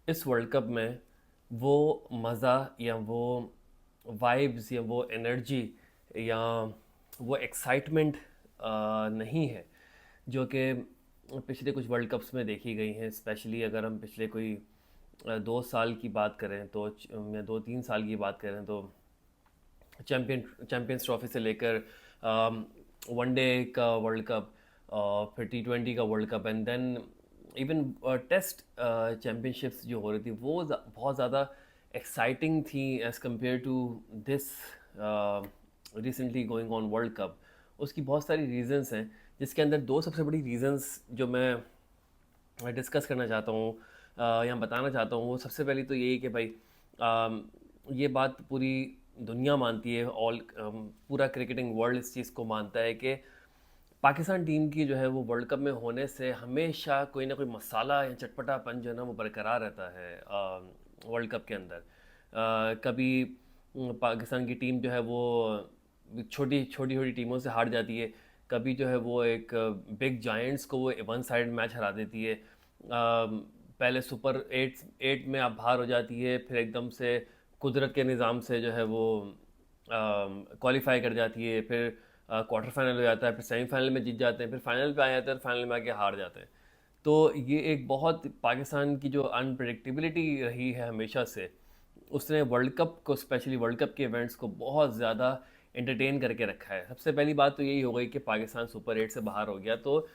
इस world cup में वो मज़ा या वो वाइब्स या वो एनर्जी या वो एक्साइटमेंट नहीं है जो कि पिछले कुछ वर्ल्ड कप्स में देखी गई हैं। स्पेशली अगर हम पिछले कोई 2 साल की बात करें तो या 2-3 साल की बात करें तो चैम्पियंस ट्रॉफी से लेकर वनडे का वर्ल्ड कप, फिर T20 का world cup, and then even test championships जो हो रही थी वो बहुत ज़्यादा एक्साइटिंग थी as compare to this recently going on world cup. उसकी बहुत सारी रीजंस हैं, जिसके अंदर दो सबसे बड़ी रीजंस जो मैं डिस्कस करना चाहता हूँ या बताना चाहता हूँ। वो सबसे पहली तो यही कि भाई ये बात पूरी दुनिया मानती है, पूरा क्रिकेटिंग वर्ल्ड इस चीज़ को मानता है कि पाकिस्तान टीम की जो है वो वर्ल्ड कप में होने से हमेशा कोई ना कोई मसाला या चटपटापन जो है ना वो बरकरार रहता है वर्ल्ड कप के अंदर। कभी पाकिस्तान की टीम जो है वो छोटी छोटी छोटी टीमों से हार जाती है, कभी जो है वो एक बिग जायंट्स को वो वन साइड मैच हरा देती है। पहले सुपर एट एट में आप बाहर हो जाती है, फिर एकदम से कुदरत के निज़ाम से जो है वो क्वालिफाई कर जाती है, फिर क्वार्टर फाइनल हो जाता है, फिर सेमीफाइनल में जीत जाते हैं, फिर फाइनल पे आ जाते हैं, फाइनल में आके हार जाते हैं। तो ये एक बहुत पाकिस्तान की जो अनप्रडिक्टेबिलिटी रही है हमेशा से, उसने वर्ल्ड कप को, स्पेशली वर्ल्ड कप के इवेंट्स को बहुत ज़्यादा एंटरटेन करके रखा है। सबसे पहली बात तो यही हो गई कि पाकिस्तान सुपर एट से बाहर हो गया, तो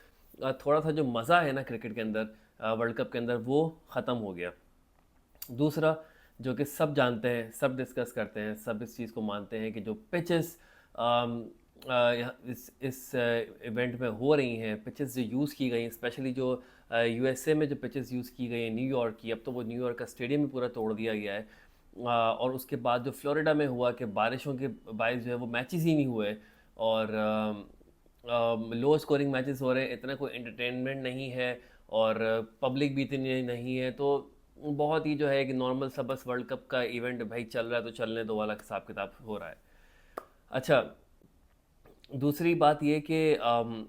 थोड़ा सा जो मज़ा है ना क्रिकेट के अंदर, वर्ल्ड कप के अंदर, वो ख़त्म हो गया। दूसरा, जो कि सब जानते हैं, सब डिस्कस करते हैं, सब इस चीज़ को मानते हैं कि जो पिचेस इस इवेंट में हो रही हैं, पिचेस जो यूज़ की गई, स्पेशली जो यूएसए में जो पिचेस यूज़ की गई हैं न्यूयॉर्क की, अब तो वो न्यूयॉर्क का स्टेडियम भी पूरा तोड़ दिया गया है। और उसके बाद जो फ्लोरिडा में हुआ कि बारिशों के बायस जो है वो मैचेस ही नहीं हुए, और लो स्कोरिंग मैचेस हो रहे हैं, इतना कोई एंटरटेनमेंट नहीं है, और पब्लिक भी इतनी नहीं है। तो बहुत ही जो है कि नॉर्मल सा बस वर्ल्ड कप का इवेंट भाई चल रहा है तो चलने दो वाला हिसाब किताब हो रहा है। अच्छा, दूसरी बात ये कि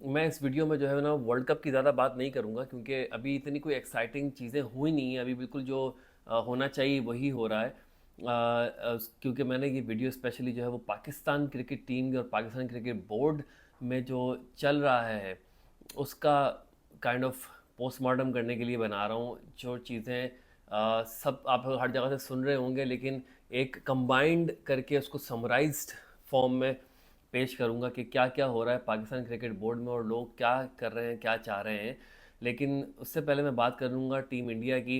मैं इस वीडियो में जो है ना वर्ल्ड कप की ज़्यादा बात नहीं करूँगा, क्योंकि अभी इतनी कोई एक्साइटिंग चीज़ें हुई नहीं है। अभी बिल्कुल जो होना चाहिए वही हो रहा है। क्योंकि मैंने ये वीडियो स्पेशली जो है वो पाकिस्तान क्रिकेट टीम और पाकिस्तान क्रिकेट बोर्ड में जो चल रहा है उसका काइंड ऑफ पोस्टमार्टम करने के लिए बना रहा हूँ। जो चीज़ें सब आप हर जगह से सुन रहे होंगे, लेकिन एक कंबाइंड करके उसको समराइज्ड फॉर्म में पेश करूँगा कि क्या क्या हो रहा है पाकिस्तान क्रिकेट बोर्ड में और लोग क्या कर रहे हैं, क्या चाह रहे हैं। लेकिन उससे पहले मैं बात करूँगा टीम इंडिया की।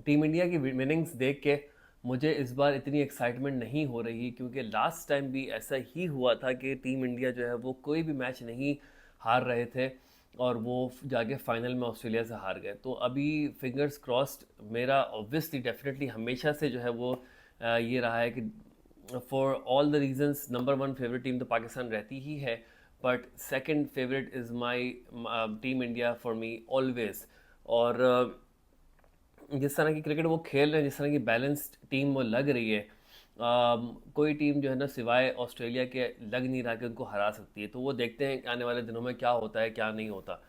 टीम इंडिया की विनिंग्स देख के मुझे इस बार इतनी एक्साइटमेंट नहीं हो रही, क्योंकि लास्ट टाइम भी ऐसा ही हुआ था कि टीम इंडिया जो है वो कोई भी मैच नहीं हार रहे थे, और वो जाके फाइनल में ऑस्ट्रेलिया से हार गए। तो अभी फिंगर्स क्रॉस्ड, मेरा ऑब्वियसली डेफिनेटली हमेशा से जो है वो ये रहा है कि for all the reasons number one favourite team तो पाकिस्तान रहती ही है, but second favourite is my team India for me always. और जिस तरह की क्रिकेट वो खेल रहे हैं, जिस तरह की बैलेंस्ड टीम वो लग रही है, कोई टीम जो है ना सिवाय ऑस्ट्रेलिया के लग नहीं रहा कि उनको हरा सकती है। तो वो देखते हैं कि आने वाले दिनों में क्या होता है, क्या नहीं होता।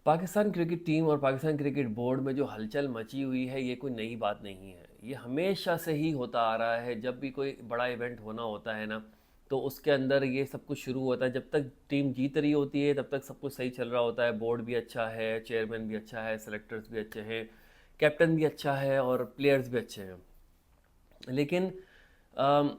पाकिस्तान क्रिकेट टीम और पाकिस्तान क्रिकेट बोर्ड में जो हलचल मची हुई है ये कोई नई बात नहीं है, ये हमेशा से ही होता आ रहा है। जब भी कोई बड़ा इवेंट होना होता है ना, तो उसके अंदर ये सब कुछ शुरू होता है। जब तक टीम जीत रही होती है तब तक सब कुछ सही चल रहा होता है, बोर्ड भी अच्छा है, चेयरमैन भी अच्छा है, सेलेक्टर्स भी अच्छे हैं, कैप्टन भी अच्छा है, और प्लेयर्स भी अच्छे हैं। लेकिन अम,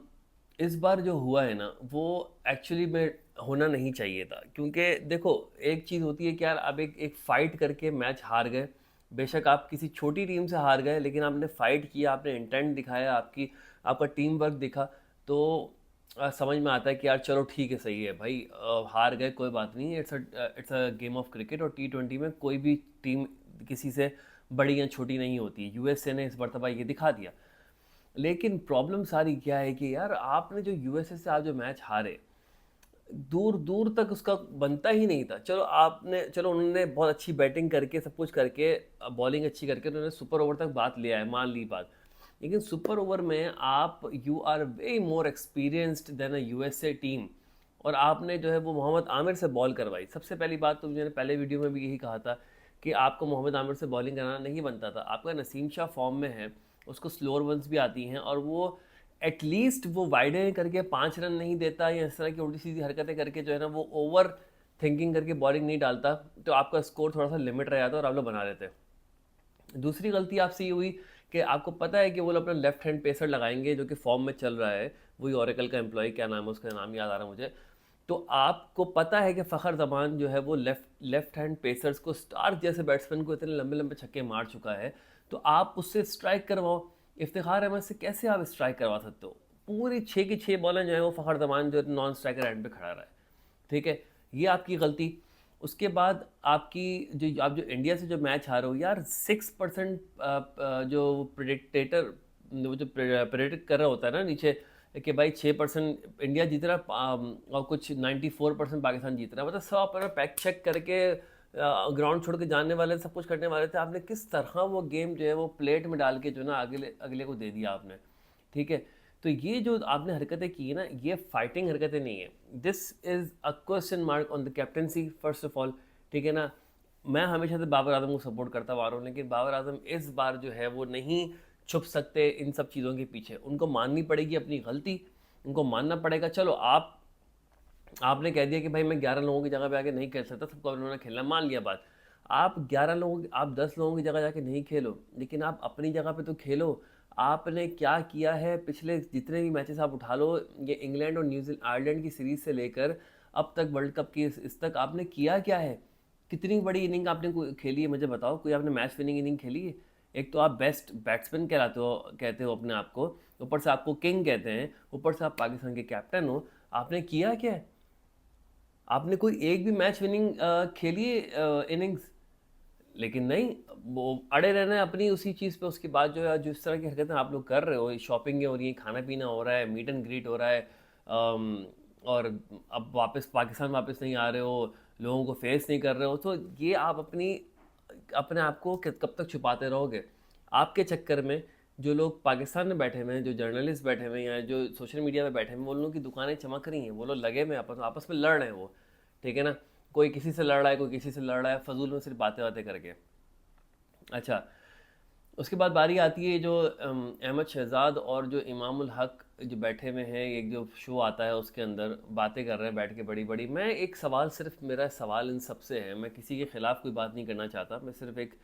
इस बार जो हुआ है ना वो एक्चुअली में होना नहीं चाहिए था। क्योंकि देखो, एक चीज़ होती है कि यार आप एक एक फ़ाइट करके मैच हार गए। बेशक आप किसी छोटी टीम से हार गए, लेकिन आपने फ़ाइट किया, आपने इंटेंट दिखाया, आपका टीम वर्क दिखा। तो समझ में आता है कि यार चलो ठीक है, सही है भाई, हार गए कोई बात नहीं, it's a game of cricket. और T20 में कोई भी टीम किसी से बड़ी या छोटी नहीं होती। यूएसए ने इस मरतबा ये दिखा दिया। लेकिन प्रॉब्लम सारी क्या है कि यार आपने जो यूएसए से आज जो मैच हारे, दूर दूर तक उसका बनता ही नहीं था। चलो उन्होंने बहुत अच्छी बैटिंग करके, सब कुछ करके, बॉलिंग अच्छी करके उन्होंने सुपर ओवर तक बात ले आए, मान ली बात। लेकिन सुपर ओवर में आप, you are way more experienced than a USA team, और आपने जो है वो मोहम्मद आमिर से बॉल करवाई। सबसे पहली बात तो मैंने पहले वीडियो में भी यही कहा था कि आपको मोहम्मद आमिर से बॉलिंग कराना नहीं बनता था। आपका नसीम शाह फॉर्म में है, उसको स्लोअर वंस भी आती हैं, और वो एटलीस्ट वो वाइडें करके 5 रन नहीं देता या इस तरह की उल्टी सीधी हरकतें करके जो है ना वो ओवर थिंकिंग करके बॉलिंग नहीं डालता, तो आपका स्कोर थोड़ा सा लिमिट रह जाता और आप लोग बना लेते। दूसरी गलती आपसे ये हुई कि आपको पता है कि वो लोग अपना लेफ्ट हैंड पेसर लगाएंगे जो कि फॉर्म में चल रहा है, वही ओरेकल का एम्प्लॉय, क्या नाम है उसका, नाम याद आ रहा है मुझे। तो आपको पता है कि फ़खर जमान जो है वो लेफ्ट हैंड पेसर्स को, स्टार्क जैसे बैट्समैन को इतने लंबे लंबे छक्के मार चुका है, तो आप उससे स्ट्राइक करवाओ। इफ्तिखार अहमद से कैसे आप स्ट्राइक करवा सकते हो? पूरी 6 की 6 बॉलें जो है वो फ़खर जमान जो नॉन स्ट्राइकर एंड पे खड़ा रहा है। ठीक है, ये आपकी गलती। उसके बाद आपकी जो आप जो इंडिया से जो मैच हारे हो यार, 6% जो प्रेडिक्टेटर, वो जो प्रेडिक्ट कर रहा होता है ना नीचे कि भाई 6% इंडिया जीत रहा है, और कुछ 94% पाकिस्तान जीत रहा है, मतलब सब अपना पैक चेक करके ग्राउंड छोड़ के जाने वाले, सब कुछ करने वाले थे। आपने किस तरह वो गेम जो है वो प्लेट में डाल के जो ना अगले अगले को दे दिया आपने। ठीक है, तो ये जो आपने हरकतें की है ना, ये फाइटिंग हरकतें नहीं है। This is a question mark on the captaincy first of all. ठीक है ना, मैं हमेशा से बाबर आजम को सपोर्ट करता हुआ आ रहा हूँ, लेकिन बाबर आजम इस बार जो है वो नहीं छुप सकते इन सब चीज़ों के पीछे। उनको माननी पड़ेगी अपनी गलती, उनको मानना पड़ेगा। चलो आपने कह दिया कि भाई मैं 11 लोगों की जगह पे आके नहीं खेल सकता, सबको उन्होंने खेलना, मान लिया बात। आप 11 लोगों, आप 10 लोगों की जगह जाके नहीं खेलो, लेकिन आप अपनी जगह पे तो खेलो। आपने क्या किया है पिछले जितने भी मैचेस आप उठा लो, ये इंग्लैंड और न्यूजीलैंड आयरलैंड की सीरीज़ से लेकर अब तक वर्ल्ड कप की इस तक आपने किया क्या है? कितनी बड़ी इनिंग आपने खेली है मुझे बताओ, कोई आपने मैच विनिंग इनिंग खेली है? एक तो आप बेस्ट बैट्समैन कहलाते हो, कहते हो अपने आप को, ऊपर से आपको किंग कहते हैं, ऊपर से आप पाकिस्तान के कैप्टन हो। आपने किया क्या है? आपने कोई एक भी मैच विनिंग खेली है इनिंग्स? लेकिन नहीं, वो अड़े रहना है अपनी उसी चीज़ पे। उसके बाद जो है जिस तरह की हरकतें आप लोग कर रहे हो, शॉपिंग हो रही है, खाना पीना हो रहा है, मीट एंड ग्रीट हो रहा है, और अब वापस पाकिस्तान वापस नहीं आ रहे हो, लोगों को फेस नहीं कर रहे हो, तो ये आप अपने आप को कब तक छुपाते रहोगे? आपके चक्कर में जो लोग पाकिस्तान में बैठे हुए हैं, जो जर्नलिस्ट बैठे हुए हैं या जो सोशल मीडिया में बैठे हुए हैं, वो लोगों की दुकानें चमक रही हैं, वो लोग लगे हुए हैं, आपस आपस में लड़ रहे हैं वो। ठीक है ना, कोई किसी से लड़ रहा है, कोई किसी से लड़ रहा है, फजूल में सिर्फ बातें बातें करके। अच्छा, उसके बाद बारी आती है जो अहमद शहजाद और जो इमामुल हक जो बैठे हुए हैं, एक जो शो आता है उसके अंदर बातें कर रहे हैं बैठ के बड़ी बड़ी। मैं एक सवाल, सिर्फ मेरा सवाल इन सब से है, मैं किसी के ख़िलाफ़ कोई बात नहीं करना चाहता, मैं सिर्फ एक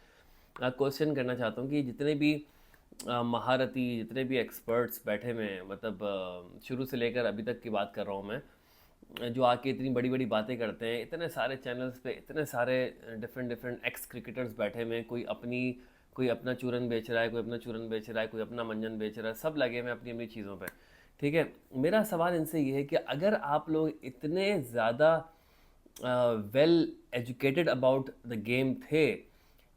क्वेश्चन करना चाहता हूँ कि जितने भी महारती, जितने भी एक्सपर्ट्स बैठे हुए हैं, मतलब शुरू से लेकर अभी तक की बात कर रहा हूँ मैं, जो आके इतनी बड़ी बड़ी बातें करते हैं, इतने सारे चैनल्स पे इतने सारे डिफरेंट डिफरेंट एक्स क्रिकेटर्स बैठे हुए हैं, कोई अपना चूरन बेच रहा है, कोई अपना चूरन बेच रहा है, कोई अपना मंजन बेच रहा है, सब लगे हुए हैं अपनी अपनी चीज़ों पे। ठीक है, मेरा सवाल इनसे ये है कि अगर आप लोग इतने ज़्यादा well educated about the game थे,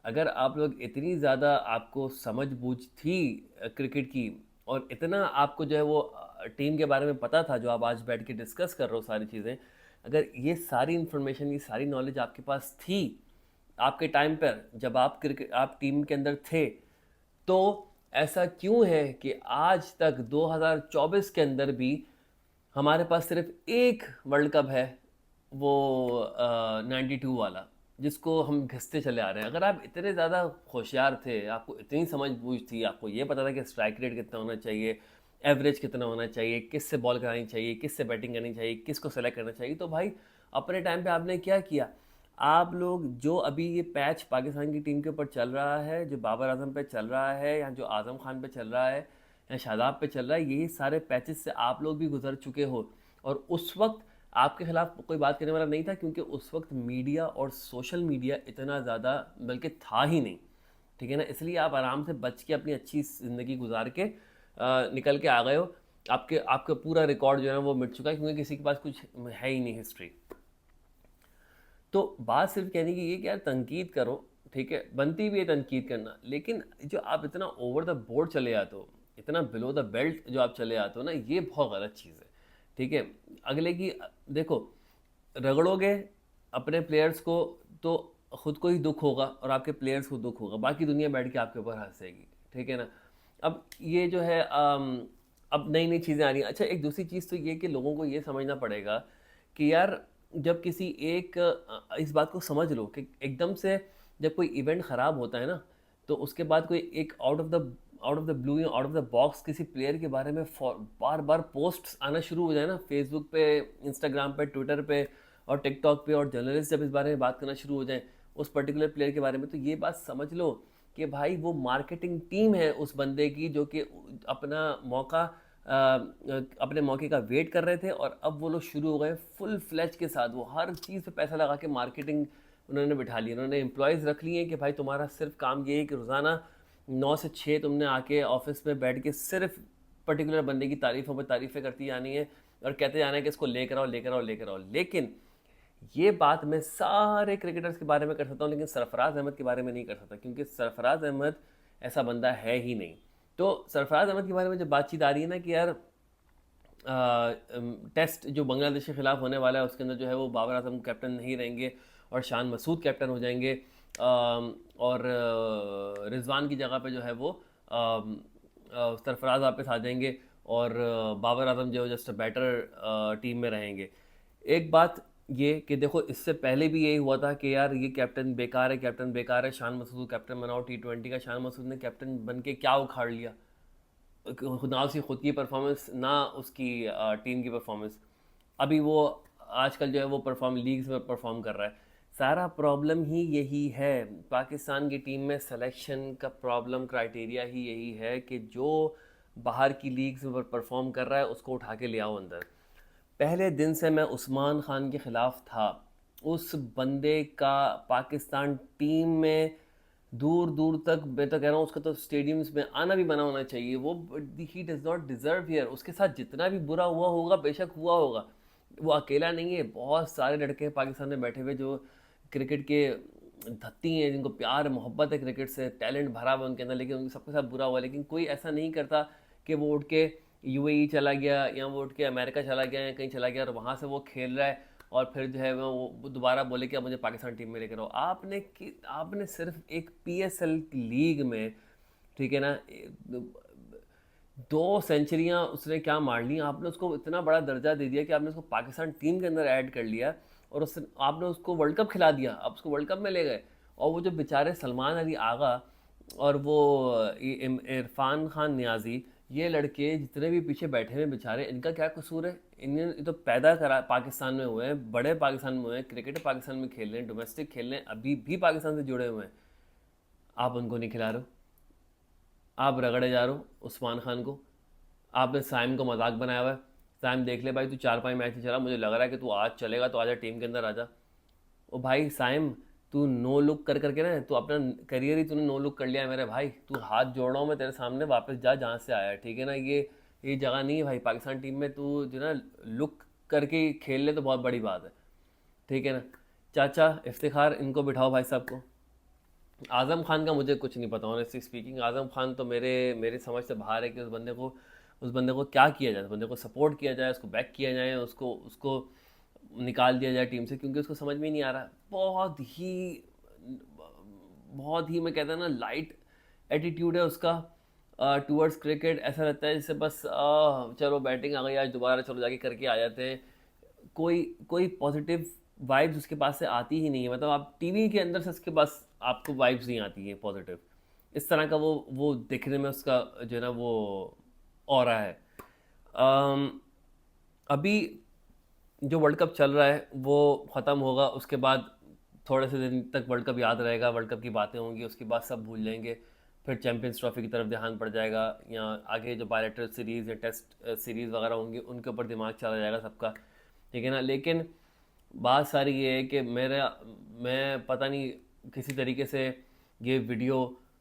अगर आप लोग इतनी ज़्यादा आपको समझ बूझ थी क्रिकेट की, और इतना आपको जो है वो टीम के बारे में पता था, जो आप आज बैठ के डिस्कस कर रहे हो सारी चीज़ें, अगर ये सारी इन्फॉर्मेशन, ये सारी नॉलेज आपके पास थी आपके टाइम पर जब आप टीम के अंदर थे, तो ऐसा क्यों है कि आज तक 2024 के अंदर भी हमारे पास सिर्फ एक वर्ल्ड कप है, वो 92 वाला, जिसको हम घिसते चले आ रहे हैं? अगर आप इतने ज़्यादा होशियार थे, आपको इतनी समझ बूझ थी, आपको ये पता था कि स्ट्राइक रेट कितना होना चाहिए, एवरेज कितना होना चाहिए, किससे बॉल करानी चाहिए, किससे बैटिंग करनी चाहिए, किसको सेलेक्ट करना चाहिए, तो भाई अपने टाइम पे आपने क्या किया? आप लोग जो अभी ये पैच पाकिस्तान की टीम के ऊपर चल रहा है, जो बाबर आजम पे चल रहा है, या जो आज़म खान पे चल रहा है, या शादाब पे चल रहा है, यही सारे पैचेस से आप लोग भी गुजर चुके हो। और उस वक्त आपके खिलाफ कोई बात करने वाला नहीं था, क्योंकि उस वक्त मीडिया और सोशल मीडिया इतना ज़्यादा बल्कि था ही नहीं। ठीक है ना, इसलिए आप आराम से बच के अपनी अच्छी ज़िंदगी गुजार के निकल के आ गए हो। आपके आपका पूरा रिकॉर्ड जो है ना वो मिट चुका है, क्योंकि किसी के पास कुछ है ही नहीं हिस्ट्री। तो बात सिर्फ कहने की ये कि यार तनकीद करो, ठीक है, बनती भी है तनकीद करना, लेकिन जो आप इतना ओवर द बोर्ड चले जाते हो, इतना बिलो द बेल्ट जो आप चले जाते हो ना, ये बहुत गलत चीज़ है। ठीक है, अगले की देखो, रगड़ोगे अपने प्लेयर्स को तो खुद को ही दुख होगा और आपके प्लेयर्स को दुख होगा, बाकी दुनिया बैठ के आपके ऊपर हंसेगी। ठीक है ना, अब ये जो है अब नई नई चीज़ें आ रही हैं। अच्छा, एक दूसरी चीज़ तो ये कि लोगों को ये समझना पड़ेगा कि यार जब किसी एक इस बात को समझ लो कि एकदम से जब कोई इवेंट ख़राब होता है ना, तो उसके बाद कोई एक आउट ऑफ द ब्लू या आउट ऑफ द बॉक्स किसी प्लेयर के बारे में बार बार पोस्ट्स आना शुरू हो जाए ना, फेसबुक पे, इंस्टाग्राम पे, ट्विटर पे और टिकटॉक पे, और जर्नलिस्ट जब इस बारे में बात करना शुरू हो जाए उस पर्टिकुलर प्लेयर के बारे में, तो ये बात समझ लो कि भाई वो मार्केटिंग टीम है उस बंदे की, जो कि अपना मौका अपने मौके का वेट कर रहे थे, और अब वो लोग शुरू हो गए फुल फ्लैच के साथ, वो हर चीज़ पे पैसा लगा के मार्केटिंग उन्होंने बिठा ली। उन्होंने एम्प्लॉयज़ रख लिए कि भाई तुम्हारा सिर्फ काम ये है कि रोज़ाना 9 से 6 तुमने आके ऑफिस में बैठ के सिर्फ पर्टिकुलर बंदे की तारीफ़ों पर तारीफ़ें करती जानी है और कहते जाना है कि इसको लेकर आओ, लेकर आओ, लेकर आओ। लेकिन ये बात मैं सारे क्रिकेटर्स के बारे में कर सकता हूँ, लेकिन सरफराज अहमद के बारे में नहीं कर सकता, क्योंकि सरफराज अहमद ऐसा बंदा है ही नहीं। तो सरफराज अहमद के बारे में जब बातचीत आ रही है ना कि यार टेस्ट जो बांग्लादेश के खिलाफ होने वाला है उसके अंदर जो है वो बाबर आजम कैप्टन नहीं रहेंगे और शान मसूद कैप्टन हो जाएंगे, और रिजवान की जगह पे जो है वो सरफराज वापस आ जाएंगे, और बाबर आजम जो जस्ट बेटर टीम में रहेंगे। एक बात ये कि देखो, इससे पहले भी यही हुआ था कि यार ये कैप्टन बेकार है, कैप्टन बेकार है, शान मसूद कैप्टन बनाओ T20 का। शान मसूद ने कैप्टन बन के क्या उखाड़ लिया, ना उसकी खुद की परफॉर्मेंस, ना उसकी टीम की परफॉर्मेंस। अभी वो आजकल जो है वो परफॉर्म लीग्स में परफॉर्म कर रहा है। सारा प्रॉब्लम ही यही है, पाकिस्तान की टीम में सिलेक्शन का प्रॉब्लम, क्राइटेरिया ही यही है कि जो बाहर की लीग्स में परफॉर्म कर रहा है उसको उठा के ले आओ अंदर। पहले दिन से मैं उस्मान खान के ख़िलाफ़ था। उस बंदे का पाकिस्तान टीम में दूर दूर तक, मैं तो कह रहा हूँ उसका तो स्टेडियम्स में आना भी मना होना चाहिए। वो he does not deserve here. उसके साथ जितना भी बुरा हुआ होगा बेशक हुआ होगा, वो अकेला नहीं है, बहुत सारे लड़के हैं पाकिस्तान में बैठे हुए जो क्रिकेट के धत्ती हैं, जिनको प्यार मोहब्बत है क्रिकेट से, टैलेंट भरा हुआ उनके अंदर, लेकिन उनके सबके साथ बुरा हुआ। लेकिन कोई ऐसा नहीं करता कि वो उठ के यूएई चला गया या वो उठ के अमेरिका चला गया या कहीं चला गया और वहाँ से वो खेल रहा है और फिर जो है वो दोबारा बोले कि अब मुझे पाकिस्तान टीम में लेकर आओ। आपने सिर्फ एक पीएसएल लीग में, ठीक है ना, 2 सेंचुरियां उसने क्या मार ली, आपने उसको इतना बड़ा दर्जा दे दिया कि आपने उसको पाकिस्तान टीम के अंदर ऐड कर लिया और उससे आपने उसको वर्ल्ड कप खिला दिया, आप उसको वर्ल्ड कप में ले गए। और वो जो बेचारे सलमान अली आगा और वो इरफान खान नियाजी, ये लड़के जितने भी पीछे बैठे हुए बेचारे, इनका क्या कसूर है? इन्हें ये तो पैदा करा पाकिस्तान में हुए हैं, बड़े पाकिस्तान में हुए हैं, क्रिकेट पाकिस्तान में खेल रहे हैं, डोमेस्टिक खेल रहे हैं, अभी भी पाकिस्तान से जुड़े हुए हैं। आप उनको नहीं खिला रहे हो, आप रगड़े जा रहे हो उस्मान खान को। आपने साइम को मजाक बनाया हुआ है। साइम देख ले भाई, तू 4-5 मैच ही चला, मुझे लग रहा है कि तू आज चलेगा तो आजा टीम के अंदर आजा। ओ भाई साइम, तू नो लुक कर करके ना, तू अपना करियर ही तूने नो लुक कर लिया है मेरे भाई। तू हाथ जोड़ रहा हूँ मैं तेरे सामने, वापस जा जहाँ से आया है, ठीक है ना। ये जगह नहीं है भाई पाकिस्तान टीम में, तू जो ना लुक करके खेल ले तो बहुत बड़ी बात है, ठीक है ना। चाचा इफ्तिखार, इनको बिठाओ भाई साहब को। आज़म खान का मुझे कुछ नहीं पता ऑनेस्टली स्पीकिंग। आज़म खान तो मेरे मेरे समझ से बाहर है कि उस बंदे को क्या किया जाए, उस बंदे को सपोर्ट किया जाए, उसको बैक किया जाए, उसको उसको निकाल दिया जाए टीम से, क्योंकि उसको समझ में ही नहीं आ रहा। बहुत ही मैं कहता ना लाइट एटीट्यूड है उसका टूवर्ड्स क्रिकेट। ऐसा लगता है जैसे बस चलो बैटिंग आ गई आज, दोबारा चलो जाके करके आ जाते हैं। कोई कोई पॉजिटिव वाइब्स उसके पास से आती ही नहीं है। मतलब आप टीवी के अंदर से उसके पास आपको वाइब्स नहीं आती हैं पॉजिटिव। इस तरह का वो देखने में उसका जो है ना वो ऑरा है। अम, अभी जो वर्ल्ड कप चल रहा है वो ख़त्म होगा, उसके बाद थोड़े से दिन तक वर्ल्ड कप याद रहेगा, वर्ल्ड कप की बातें होंगी, उसके बाद सब भूल जाएंगे। फिर चैंपियंस ट्रॉफी की तरफ ध्यान पड़ जाएगा, या आगे जो बायलैटरल सीरीज़ या टेस्ट सीरीज़ वगैरह होंगी उनके ऊपर दिमाग चला जाएगा सबका, ठीक है ना। लेकिन बात सारी ये है कि मैं पता नहीं किसी तरीके से ये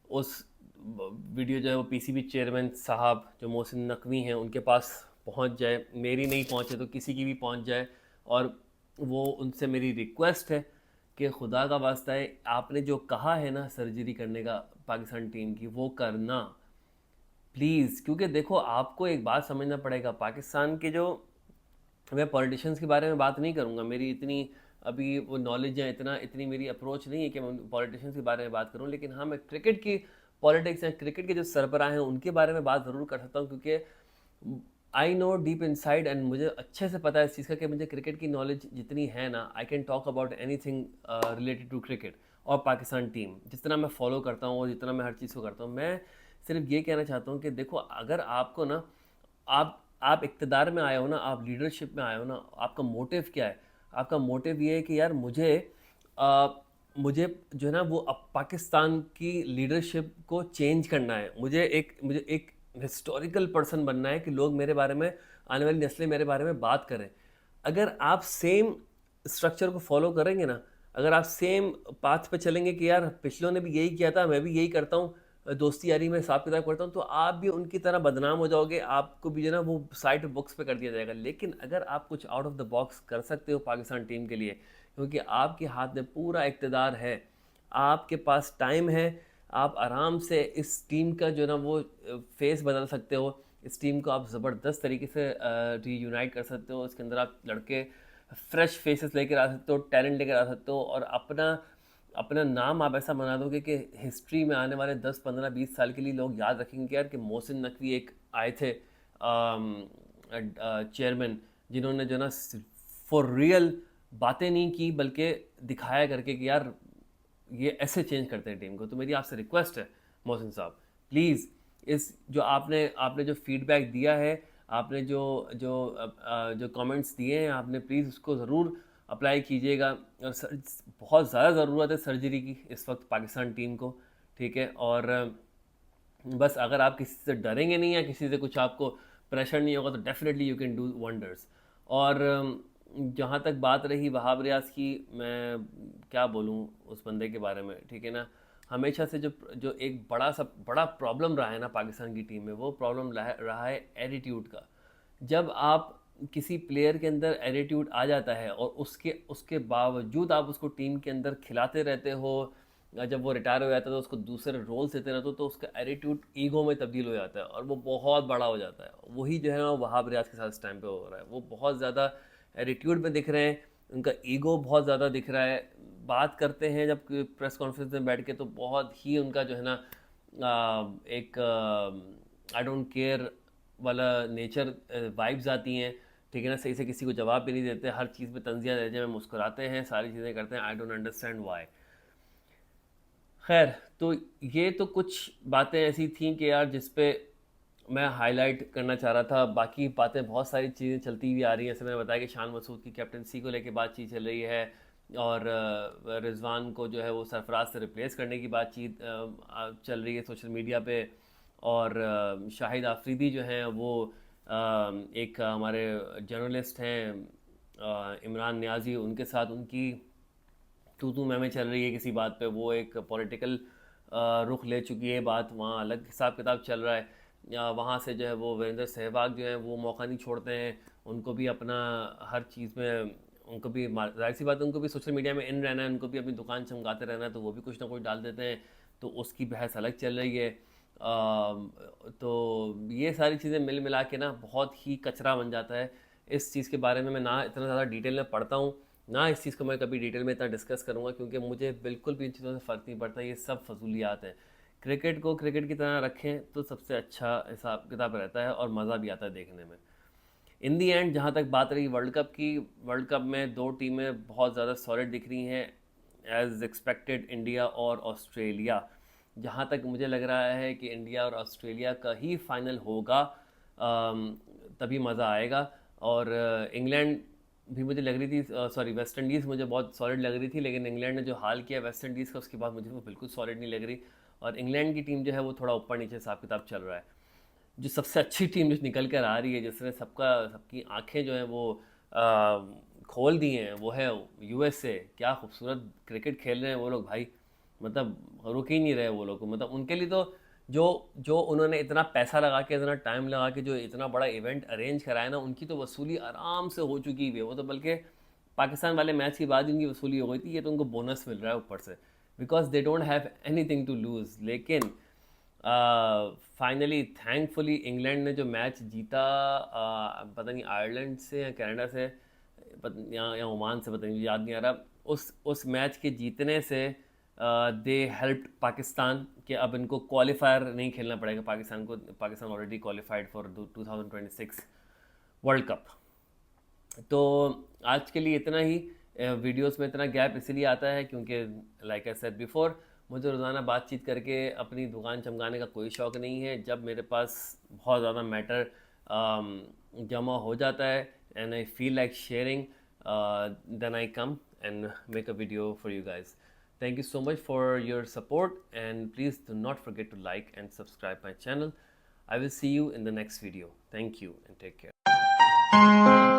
उस वीडियो जो है वो पीसीबी चेयरमैन साहब जो मोहसिन नकवी हैं उनके पास पहुंच जाए, मेरी नहीं पहुंचे तो किसी की भी पहुंच जाए। और वो उनसे मेरी रिक्वेस्ट है कि खुदा का वास्ता है, आपने जो कहा है ना सर्जरी करने का पाकिस्तान टीम की, वो करना प्लीज़। क्योंकि देखो, आपको एक बात समझना पड़ेगा, पाकिस्तान के जो, मैं पॉलिटिशियंस के बारे में बात नहीं करूँगा, मेरी इतनी अभी वो नॉलेज है, इतनी मेरी अप्रोच नहीं है कि मैं पॉलिटिशियंस के बारे में बात करूँ। लेकिन हाँ, मैं क्रिकेट की पॉलिटिक्स या क्रिकेट के जो सरबराह हैं उनके बारे में बात ज़रूर कर सकता हूँ, क्योंकि I know deep inside and मुझे अच्छे से पता है इस चीज़ का कि मुझे क्रिकेट की नॉलेज जितनी है ना, I can talk about anything related to cricket. और पाकिस्तान टीम, जितना मैं फॉलो करता हूँ और जितना मैं हर चीज़ को करता हूँ, मैं सिर्फ ये कहना चाहता हूँ कि देखो, अगर आपको ना, आप इक़्तिदार में आए हो ना, आप लीडरशिप में आए हो ना, आपका मोटिव क्या है? आपका मोटिव ये है कि यार अ, मुझे जो है ना वो अब पाकिस्तान की लीडरशिप को चेंज करना है। मुझे एक हिस्टोरिकल पर्सन बनना है कि लोग मेरे बारे में, आने वाली नस्लें मेरे बारे में बात करें। अगर आप सेम स्ट्रक्चर को फॉलो करेंगे ना, अगर आप सेम पाथ पे चलेंगे कि यार पिछलों ने भी यही किया था, मैं भी यही करता हूँ, दोस्ती यारी में हिसाब किताब करता हूँ, तो आप भी उनकी तरह बदनाम हो जाओगे, आपको भी जो है ना वो साइड बुक्स पे कर दिया जाएगा। लेकिन अगर आप कुछ आउट ऑफ द बॉक्स कर सकते हो पाकिस्तान टीम के लिए, क्योंकि आपके हाथ में पूरा इक़्तिदार है, आपके पास टाइम है, आप आराम से इस टीम का जो है ना वो फेस बदल सकते हो, इस टीम को आप ज़बरदस्त तरीके से रीयूनाइट कर सकते हो। इसके अंदर आप लड़के फ्रेश फेसेस लेकर आ सकते हो, टैलेंट लेकर आ सकते हो, और अपना अपना नाम आप ऐसा बना दोगे कि हिस्ट्री में आने वाले 10 15 20 साल के लिए लोग याद रखेंगे कि यार कि मोहसिन नकवी एक आए थे चेयरमैन, जिन्होंने जो ना फॉर रियल बातें नहीं की, बल्कि दिखाया करके कि यार ये ऐसे चेंज करते हैं टीम को। तो मेरी आपसे रिक्वेस्ट है मोहसिन साहब, प्लीज़ इस जो आपने आपने जो फीडबैक दिया है, आपने जो कमेंट्स दिए हैं, आपने प्लीज़ उसको ज़रूर अप्लाई कीजिएगा। और बहुत ज़्यादा ज़रूरत है सर्जरी की इस वक्त पाकिस्तान टीम को, ठीक है। और बस अगर आप किसी से डरेंगे नहीं या किसी से कुछ आपको प्रेशर नहीं होगा, तो definitely you can do wonders. और जहाँ तक बात रही वहाब रियाज की, मैं क्या बोलूँ उस बंदे के बारे में, ठीक है ना। हमेशा से जो जो एक बड़ा प्रॉब्लम रहा है ना पाकिस्तान की टीम में, वो प्रॉब्लम रहा है एटीट्यूड का। जब आप किसी प्लेयर के अंदर एटीट्यूड आ जाता है और उसके उसके बावजूद आप उसको टीम के अंदर खिलाते रहते हो, या जब वो रिटायर हो जाता है तो उसको दूसरे रोल्स देते रहते हो, तो उसका एटीट्यूड ईगो में तब्दील हो जाता है और वो बहुत बड़ा हो जाता है। वही जो है ना वहाब रियाज के साथ इस टाइम पे हो रहा है। वो बहुत ज़्यादा एटीट्यूड में दिख रहे हैं, उनका ईगो बहुत ज़्यादा दिख रहा है। बात करते हैं जब प्रेस कॉन्फ्रेंस में बैठ के, तो बहुत ही उनका जो है ना एक आई डोंट केयर वाला नेचर वाइब्स आती हैं, ठीक है ना। सही से किसी को जवाब भी नहीं देते, हर चीज़ पे तंजिया देते हैं, मुस्कुराते हैं, सारी चीज़ें करते हैं। I don't understand why. खैर, तो ये तो कुछ बातें ऐसी थी कि यार जिस पे मैं हाईलाइट करना चाह रहा था। बाकी बातें बहुत सारी चीज़ें चलती हुई आ रही हैं। जैसे मैंने बताया कि शान मसूद की कैप्टनसी को लेके बातचीत चल रही है, और रिजवान को जो है वो सरफराज से रिप्लेस करने की बातचीत चल रही है सोशल मीडिया पे। और शाहिद आफरीदी जो हैं वो एक हमारे जर्नलिस्ट हैं, इमरान नियाज़ी, उनके साथ उनकी तू मैं चल रही है किसी बात पे। वो एक पॉलिटिकल रुख ले चुकी है बात, वहाँ अलग हिसाब किताब चल रहा है। वहाँ से जो है वो वीरेंद्र सहवाग जो है वो मौका नहीं छोड़ते हैं, उनको भी अपना हर चीज़ में, उनको भी जाहिर सी बात है, उनको भी सोशल मीडिया में इन रहना है, उनको भी अपनी दुकान चमकाते रहना है, तो वो भी कुछ ना कुछ डाल देते हैं। तो उसकी बहस अलग चल रही है। तो ये सारी चीज़ें मिल मिला के ना बहुत ही कचरा बन जाता है। इस चीज़ के बारे में मैं ना इतना ज़्यादा डिटेल में पढ़ता हूँ, ना इस चीज़ को मैं कभी डिटेल में इतना डिस्कस करूँगा, क्योंकि मुझे बिल्कुल भी इन चीज़ों से फ़र्क नहीं पड़ता। ये सब फजूलियात हैं। क्रिकेट को क्रिकेट की तरह रखें तो सबसे अच्छा हिसाब किताब रहता है और मज़ा भी आता है देखने में। इन दी एंड जहाँ तक बात रही वर्ल्ड कप की, वर्ल्ड कप में दो टीमें बहुत ज़्यादा सॉलिड दिख रही हैं एज एक्सपेक्टेड, इंडिया और ऑस्ट्रेलिया। जहाँ तक मुझे लग रहा है कि इंडिया और ऑस्ट्रेलिया का ही फाइनल होगा, तभी मज़ा आएगा। और इंग्लैंड भी मुझे लग रही थी, सॉरी वेस्ट इंडीज़ मुझे बहुत सॉलिड लग रही थी, लेकिन इंग्लैंड ने जो हाल किया वेस्ट इंडीज़ का, उसके बाद मुझे वो बिल्कुल सॉलिड नहीं लग रही। और इंग्लैंड की टीम जो है वो थोड़ा ऊपर नीचे हिसाब किताब चल रहा है। जो सबसे अच्छी टीम जो निकल कर आ रही है, जिसने सबकी आंखें जो हैं वो आ, खोल दी हैं, वो है यूएसए। क्या खूबसूरत क्रिकेट खेल रहे हैं वो लोग भाई, मतलब रुक ही नहीं रहे वो लोग। मतलब उनके लिए तो जो जो उन्होंने इतना पैसा लगा के, इतना टाइम लगा के जो इतना बड़ा इवेंट अरेंज कराया ना, उनकी तो वसूली आराम से हो चुकी है। वो तो बल्कि पाकिस्तान वाले मैच के बाद उनकी वसूली हो गई थी, ये तो उनको बोनस मिल रहा है ऊपर से, because they don't have anything to lose. लेकिन फाइनली थैंकफुली इंग्लैंड ने जो मैच जीता, पता नहीं आयरलैंड से या कनाडा से, या ओमान से, पता नहीं, याद नहीं आ रहा, उस मैच के जीतने से दे हेल्प्ड पाकिस्तान कि अब इनको क्वालिफायर नहीं खेलना पड़ेगा पाकिस्तान को। Pakistan already qualified for 2026 world cup. तो आज के लिए इतना ही। वीडियोस में इतना गैप इसलिए आता है क्योंकि लाइक आई सेड बिफोर, मुझे रोज़ाना बातचीत करके अपनी दुकान चमकाने का कोई शौक़ नहीं है। जब मेरे पास बहुत ज़्यादा मैटर जमा हो जाता है and I feel like sharing, then I come and make a video for you guys. Thank you so much for your support, and please do not forget to like and subscribe my channel. I will see you in the next video. Thank you and take care.